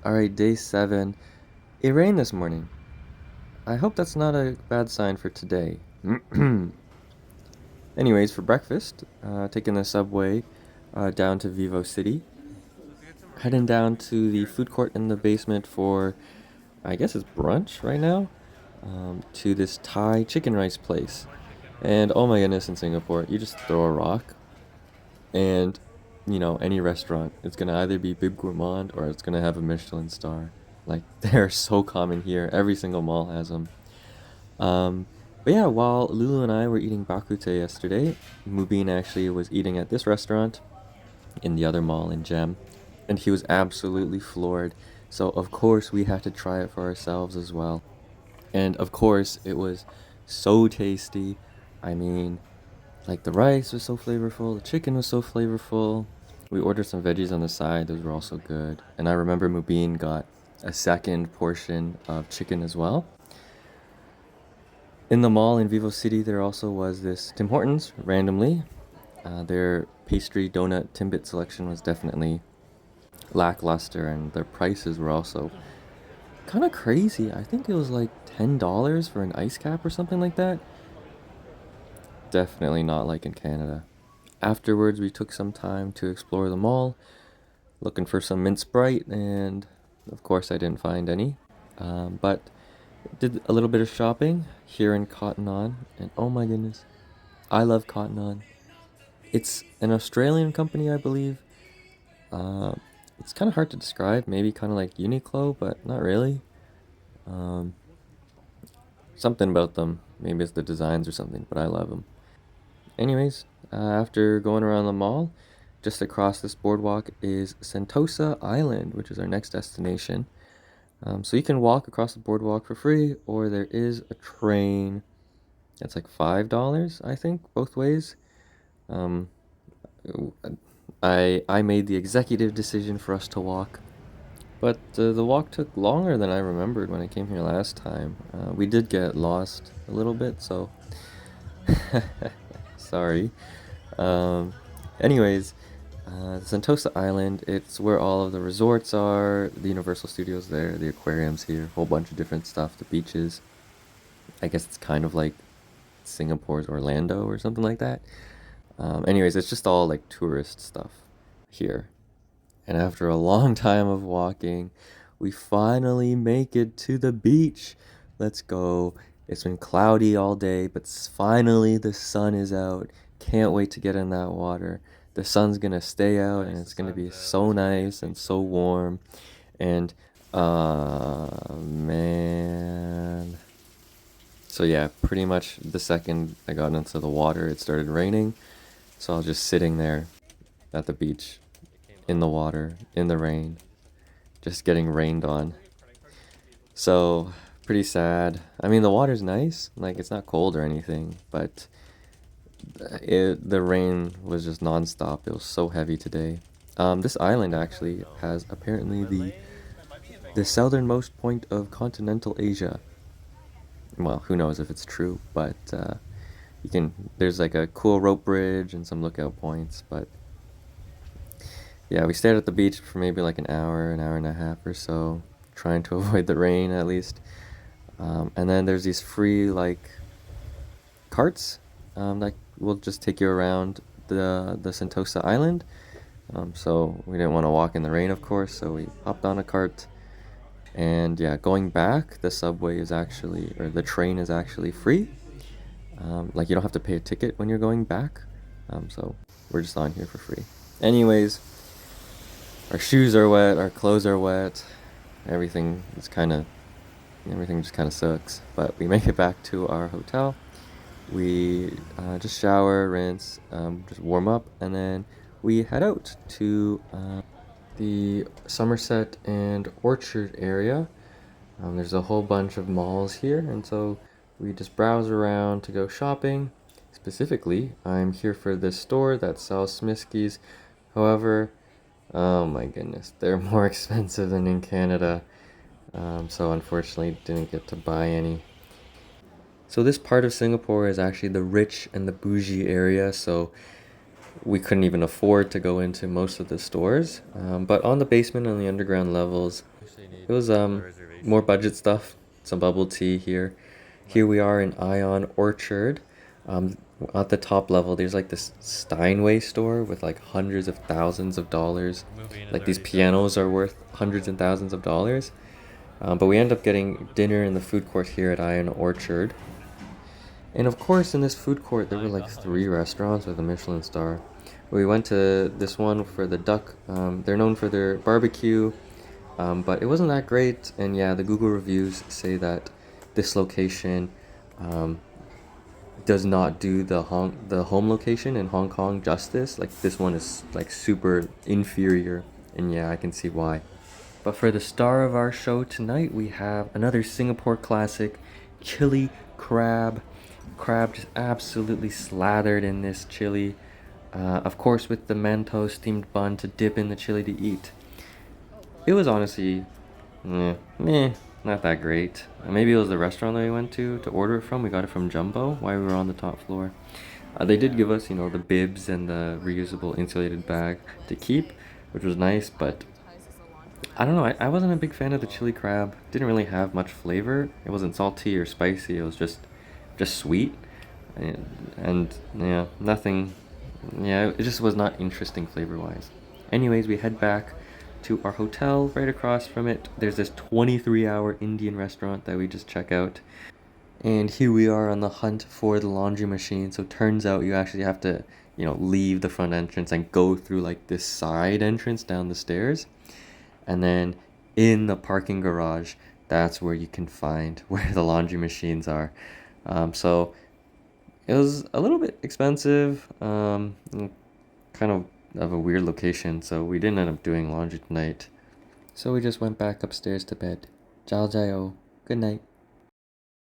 Alright, day 7. It rained this morning. I hope that's not a bad sign for today. Anyways, for breakfast, taking the subway down to Vivo City. Heading down to the food court in the basement for, I guess it's brunch right now, to this Thai chicken rice place. And oh my goodness, in Singapore, you just throw a rock and any restaurant, it's gonna either be Bib Gourmand or it's gonna have a Michelin star. Like they're so common here. Every single mall has them. Um, but yeah, while Lulu and I were eating bakute yesterday, Mubin actually was eating at this restaurant in the other mall in Gem, and he was absolutely floored. So of course we had to try it for ourselves as well. And of course it was so tasty. I mean, like the rice was so flavorful, the chicken was so flavorful. We ordered some veggies on the side, those were also good. And I remember Mubin got a second portion of chicken as well. In the mall in Vivo City, there also was this Tim Hortons randomly. Their pastry donut Timbit selection was definitely lackluster, and their prices were also kind of crazy. I think it was like $10 for an ice cap or something like that. Definitely not like in Canada. Afterwards, we took some time to explore the mall, looking for some mint Sprite, and of course, I didn't find any. But did a little bit of shopping here in Cotton On, and oh my goodness, I love Cotton On. It's an Australian company, I believe. Uh, it's kind of hard to describe, maybe kind of like Uniqlo, but not really. Um, Something about them, maybe it's the designs or something, but I love them. Anyways, after going around the mall, just across this boardwalk is Sentosa Island, which is our next destination. So you can walk across the boardwalk for free, or there is a train. It's like $5, I think, both ways. Um, I made the executive decision for us to walk, but the walk took longer than I remembered when I came here last time. We did get lost a little bit, so sorry. Um, Anyways, Sentosa Island, it's where all of the resorts are, the Universal Studios there, the aquariums here, a whole bunch of different stuff, the beaches. I guess it's kind of like Singapore's Orlando or something like that. Anyways, it's just all like tourist stuff here. And after a long time of walking, we finally make it to the beach. Let's go. It's been cloudy all day, but finally the sun is out. Can't wait to get in that water. The sun's gonna stay out and it's gonna be so nice and so warm. And, man. So yeah, pretty much the second I got into the water, it started raining. So I was just sitting there at the beach, in the water, in the rain, just getting rained on. So pretty sad. I mean, the water's nice, like it's not cold or anything, but the rain was just nonstop. It was so heavy today. This island actually has apparently the southernmost point of continental Asia. Well, who knows if it's true, but you can. There's like a cool rope bridge and some lookout points, but yeah, we stayed at the beach for maybe like an hour and a half or so, trying to avoid the rain at least. And then there's these free like carts that will just take you around the Sentosa Island. So we didn't want to walk in the rain, of course, so we hopped on a cart. And yeah, going back, the subway is actually, or the train is actually free. Like you don't have to pay a ticket when you're going back. So we're just on here for free. Anyways, our shoes are wet, our clothes are wet, everything is kind of, everything just kind of sucks. But we make it back to our hotel. We just shower, rinse, just warm up, and then we head out to the Somerset and Orchard area. There's a whole bunch of malls here, and so we just browse around to go shopping. Specifically, I'm here for this store that sells Smiskies. However, oh my goodness, they're more expensive than in Canada. So unfortunately, didn't get to buy any. So this part of Singapore is actually the rich and the bougie area, so we couldn't even afford to go into most of the stores. But on the basement and the underground levels, It was more budget stuff. Some bubble tea here. Here we are in Ion Orchard. Um, at the top level, there's like this Steinway store with like hundreds of thousands of dollars. Like these pianos are worth hundreds and thousands of dollars. But we end up getting dinner in the food court here at Ion Orchard. And of course, in this food court, there were like 3 restaurants with a Michelin star. We went to this one for the duck. They're known for their barbecue, but it wasn't that great. And yeah, the Google reviews say that this location um, does not do the home location in Hong Kong justice. Like this one is like super inferior, and yeah, I can see why. But for the star of our show tonight, we have another Singapore classic, chili crab. Crab just absolutely slathered in this chili. Of course, with the mantou steamed bun to dip in the chili to eat. It was honestly, meh, not that great. Maybe it was the restaurant that we went to order it from. We got it from Jumbo while we were on the top floor. They did give us, the bibs and the reusable insulated bag to keep, which was nice, but I don't know. I wasn't a big fan of the chili crab. Didn't really have much flavor. It wasn't salty or spicy. It was just sweet, and yeah, nothing. Yeah, it just was not interesting flavor wise. Anyways, we head back to our hotel. Right across from it, there's this 23-hour Indian restaurant that we just check out. And here we are on the hunt for the laundry machine. So turns out you actually have to, leave the front entrance and go through like this side entrance down the stairs. And then in the parking garage, that's where you can find where the laundry machines are. So it was a little bit expensive, kind of a weird location. So we didn't end up doing laundry tonight. So we just went back upstairs to bed. Jiao jiao. Good night.